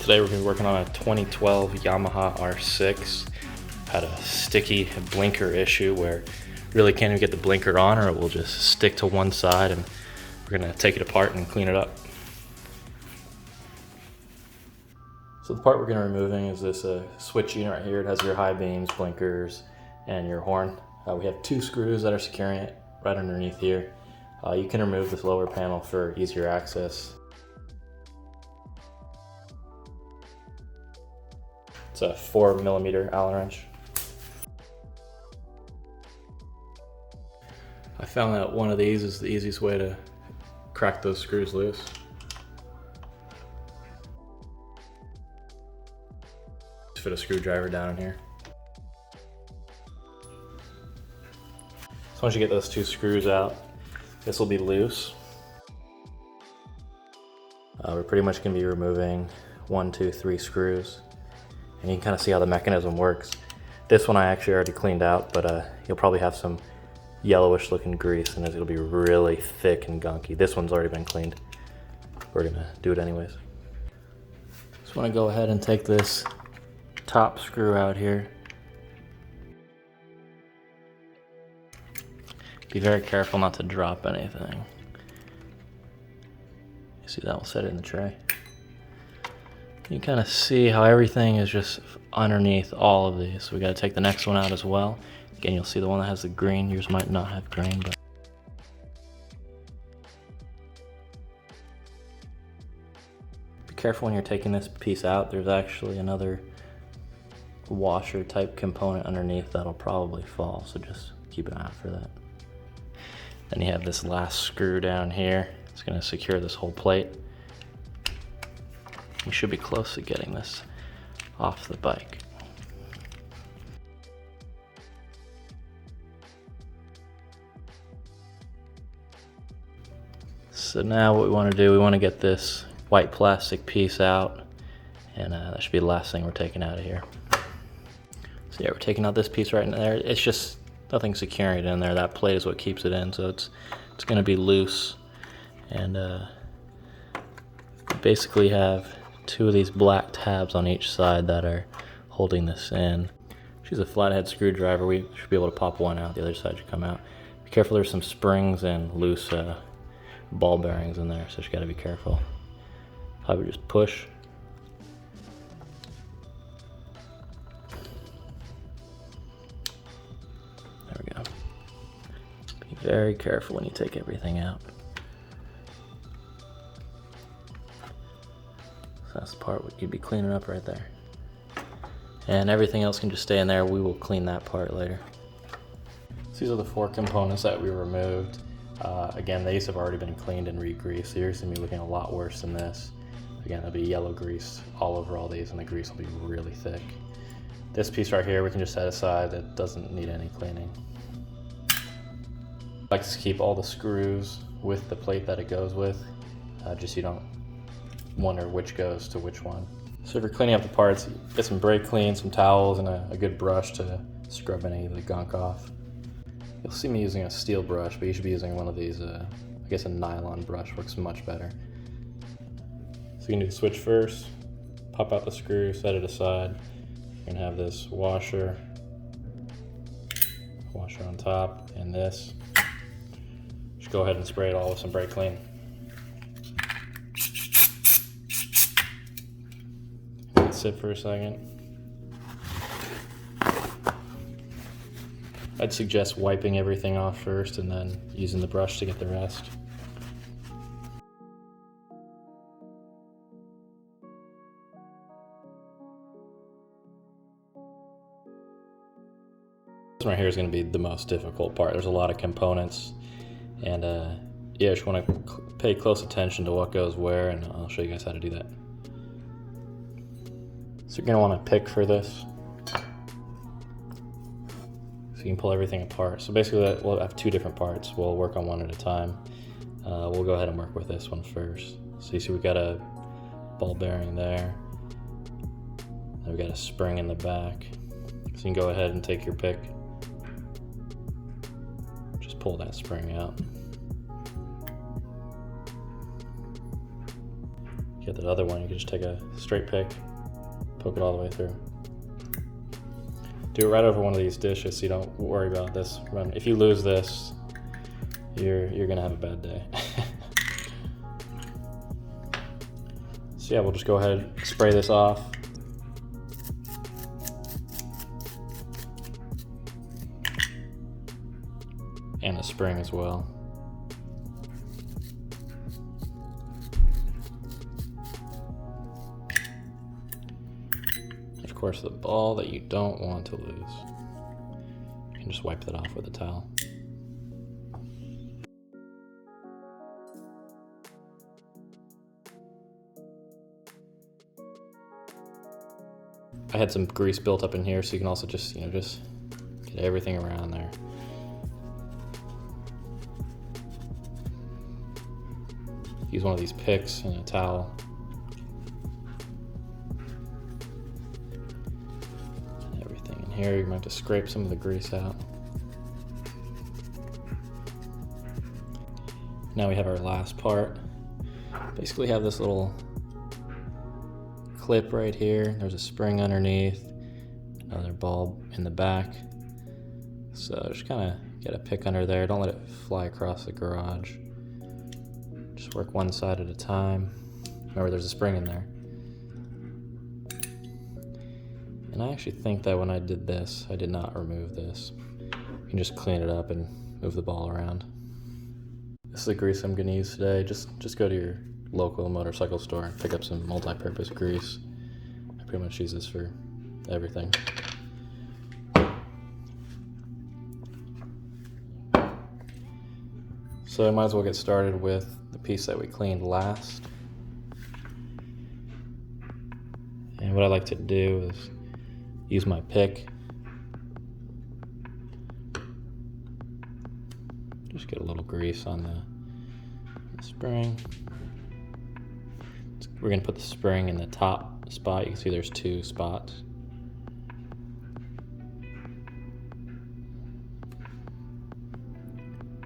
Today we're going to be working on a 2012 Yamaha R6. Had a sticky blinker issue where really can't even get the blinker on, or it will just stick to one side, and we're going to take it apart and clean it up. So the part we're going to be removing is this switch unit right here. It has your high beams, blinkers, and your horn. We have two screws that are securing it right underneath here. You can remove this lower panel for easier access. It's a 4mm Allen wrench. I found that one of these is the easiest way to crack those screws loose. Just fit a screwdriver down in here. So once you get those two screws out, this will be loose. We're pretty much going to be removing 1, 2, 3 screws. And you can kind of see how the mechanism works. This one I actually already cleaned out, but you'll probably have some yellowish looking grease and it'll be really thick and gunky. This one's already been cleaned. We're gonna do it anyways. Just wanna go ahead and take this top screw out here. Be very careful not to drop anything. You see that will set it in the tray. You can kind of see how everything is just underneath all of these. So we got to take the next one out as well. Again, you'll see the one that has the green. Yours might not have green, but be careful when you're taking this piece out. There's actually another washer type component underneath that'll probably fall, so just keep an eye out for that. Then you have this last screw down here. It's going to secure this whole plate. We should be close to getting this off the bike. So now what we want to do, we want to get this white plastic piece out, and that should be the last thing we're taking out of here. So yeah, we're taking out this piece right in there. It's just nothing securing it in there. That plate is what keeps it in, so it's going to be loose. And basically have two of these black tabs on each side that are holding this in. She's a flathead screwdriver. We should be able to pop one out. The other side should come out. Be careful, there's some springs and loose ball bearings in there, so you gotta be careful. I would just push. There we go. Be very careful when you take everything out. That's the part you'd be cleaning up right there. And everything else can just stay in there. We will clean that part later. So these are the 4 components that we removed. Again, these have already been cleaned and re-greased, so yours is gonna be looking a lot worse than this. Again, there'll be yellow grease all over all these, and the grease will be really thick. This piece right here, we can just set aside. It doesn't need any cleaning. I like to keep all the screws with the plate that it goes with, just so you don't wonder which goes to which one. So if you're cleaning up the parts, get some brake clean, some towels, and a good brush to scrub any of the gunk off. You'll see me using a steel brush, but you should be using one of these, I guess a nylon brush works much better. So you can do the switch first, pop out the screw, set it aside. You're gonna have this washer on top, and this. Just go ahead and spray it all with some brake clean. Sit for a second. I'd suggest wiping everything off first and then using the brush to get the rest. This right here is going to be the most difficult part. There's a lot of components, and yeah, you just want to pay close attention to what goes where, and I'll show you guys how to do that. So you're going to want to pick for this, so you can pull everything apart. So basically we'll have 2 different parts. We'll work on one at a time. We'll go ahead and work with this one first. So you see we've got a ball bearing there. Then we've got a spring in the back. So you can go ahead and take your pick. Just pull that spring out. Get get the other one, you can just take a straight pick, poke it all the way through. Do it right over one of these dishes so you don't worry about this. If you lose this, you're gonna have a bad day. So yeah, we'll just go ahead and spray this off. And the spring as well. And of course, the ball that you don't want to lose. You can just wipe that off with a towel. I had some grease built up in here, so you can also just, just get everything around there. Use one of these picks and a towel. And everything in here, you might have to scrape some of the grease out. Now we have our last part. Basically have this little clip right here. There's a spring underneath, another bulb in the back. So just kind of get a pick under there. Don't let it fly across the garage. Just work one side at a time. Remember, there's a spring in there. And I actually think that when I did this, I did not remove this. You can just clean it up and move the ball around. This is the grease I'm gonna use today. Just go to your local motorcycle store and pick up some multi-purpose grease. I pretty much use this for everything. So I might as well get started with the piece that we cleaned last. And what I like to do is use my pick. Just get a little grease on the spring. We're going to put the spring in the top spot. You can see there's two spots.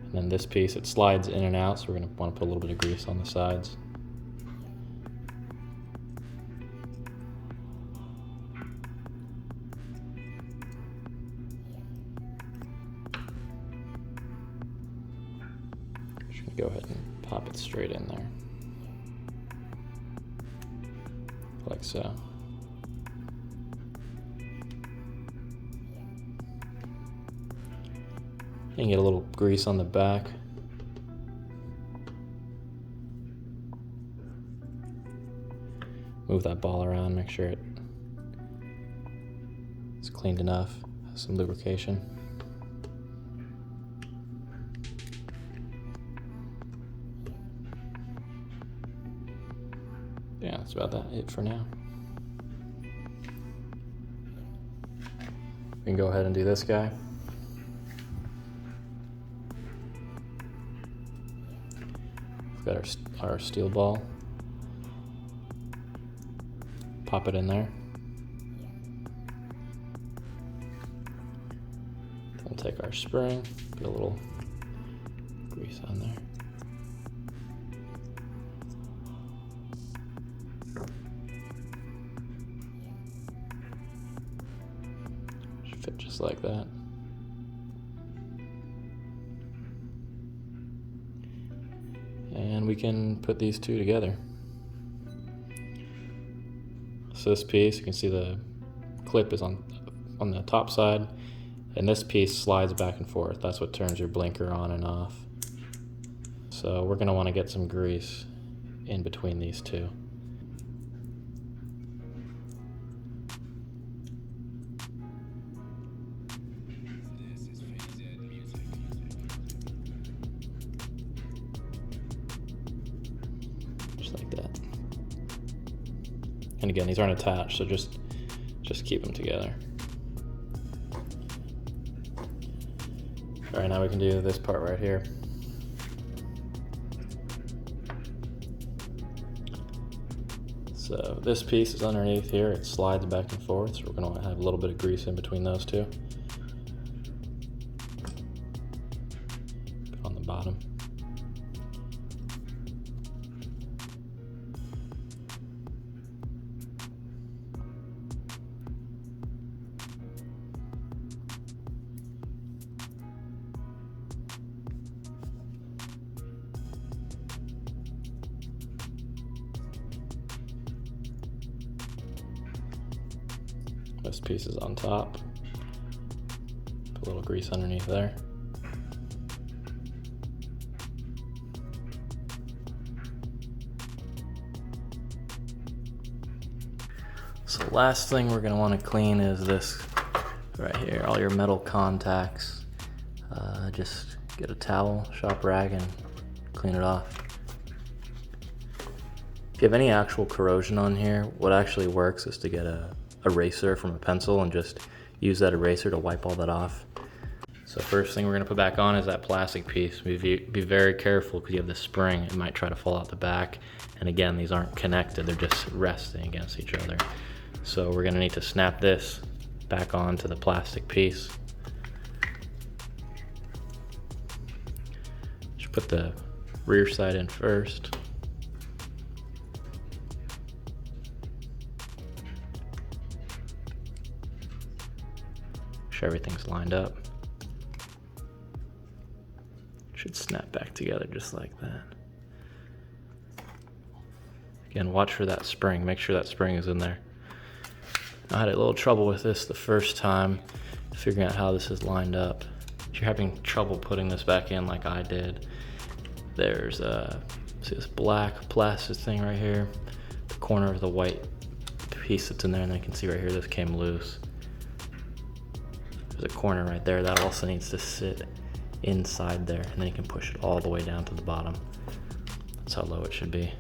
And then this piece, it slides in and out, so we're going to want to put a little bit of grease on the sides. Just going to go ahead and pop it straight in there. Like so. You can get a little grease on the back. Move that ball around, make sure it's cleaned enough, has some lubrication. Yeah, that's about it for now. We can go ahead and do this guy. We've got our steel ball. Pop it in there. We'll take our spring, put a little grease on there. Should fit just like that. And we can put these two together. So this piece, you can see the clip is on the top side, and this piece slides back and forth. That's what turns your blinker on and off. So we're going to want to get some grease in between these two. Like that. And again, these aren't attached, so just keep them together. All right, now we can do this part right here. So this piece is underneath here, it slides back and forth, so we're going to have a little bit of grease in between those two. On the bottom. This piece is on top. Put a little grease underneath there. So the last thing we're gonna wanna clean is this right here, all your metal contacts. Just get a towel, shop rag, and clean it off. If you have any actual corrosion on here, what actually works is to get a eraser from a pencil and just use that eraser to wipe all that off. So first thing we're gonna put back on is that plastic piece. Be very careful because you have this spring, it might try to fall out the back. And again, these aren't connected, they're just resting against each other. So we're gonna need to snap this back onto the plastic piece. Just put the rear side in first. Make sure everything's lined up. Should snap back together just like that. Again, watch for that spring. Make sure that spring is in there. I had a little trouble with this the first time, figuring out how this is lined up. If you're having trouble putting this back in like I did, there's see this black plastic thing right here, the corner of the white piece that's in there, and then you can see right here this came loose. There's a corner right there that also needs to sit inside there, and then you can push it all the way down to the bottom. That's how low it should be,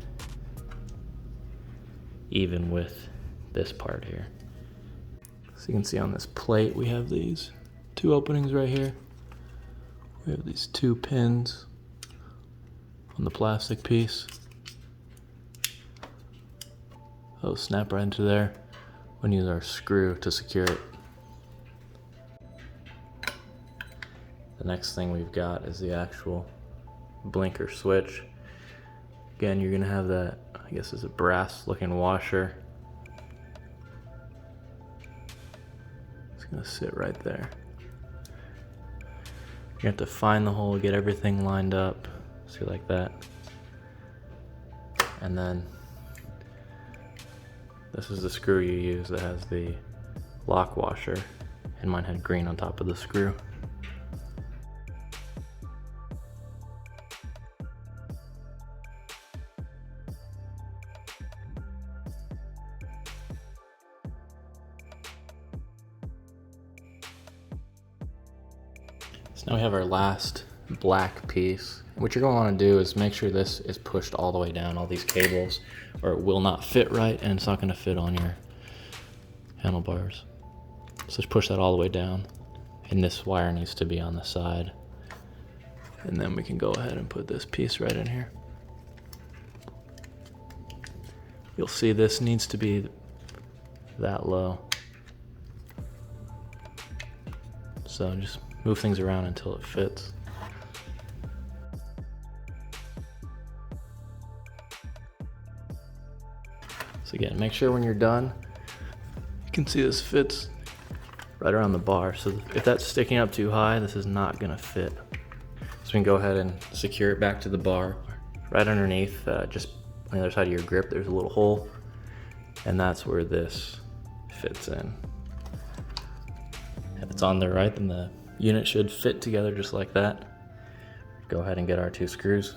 even with this part here. So you can see on this plate we have these two openings right here. We have these two pins on the plastic piece. Those snap right into there. We're gonna use our screw to secure it. The next thing we've got is the actual blinker switch. Again, you're gonna have that, I guess it's a brass looking washer. It's gonna sit right there. You have to find the hole, get everything lined up, see like that. And then this is the screw you use that has the lock washer, and mine had green on top of the screw. So now we have our last black piece. What you're going to want to do is make sure this is pushed all the way down, all these cables, or it will not fit right, and it's not going to fit on your handlebars. So just push that all the way down, and this wire needs to be on the side. And then we can go ahead and put this piece right in here. You'll see this needs to be that low. So just move things around until it fits. So again, make sure when you're done, you can see this fits right around the bar. So if that's sticking up too high, this is not gonna fit. So we can go ahead and secure it back to the bar. Right underneath, just on the other side of your grip, there's a little hole, and that's where this fits in. If it's on there right, then the unit should fit together just like that. Go ahead and get our two screws.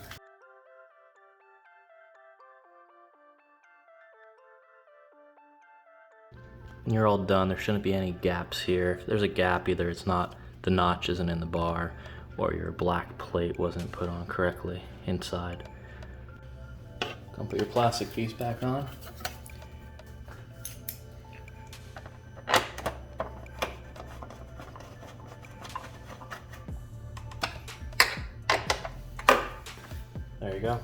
When you're all done, there shouldn't be any gaps here. If there's a gap, either it's not, the notch isn't in the bar, or your black plate wasn't put on correctly inside. Come put your plastic piece back on. There you go.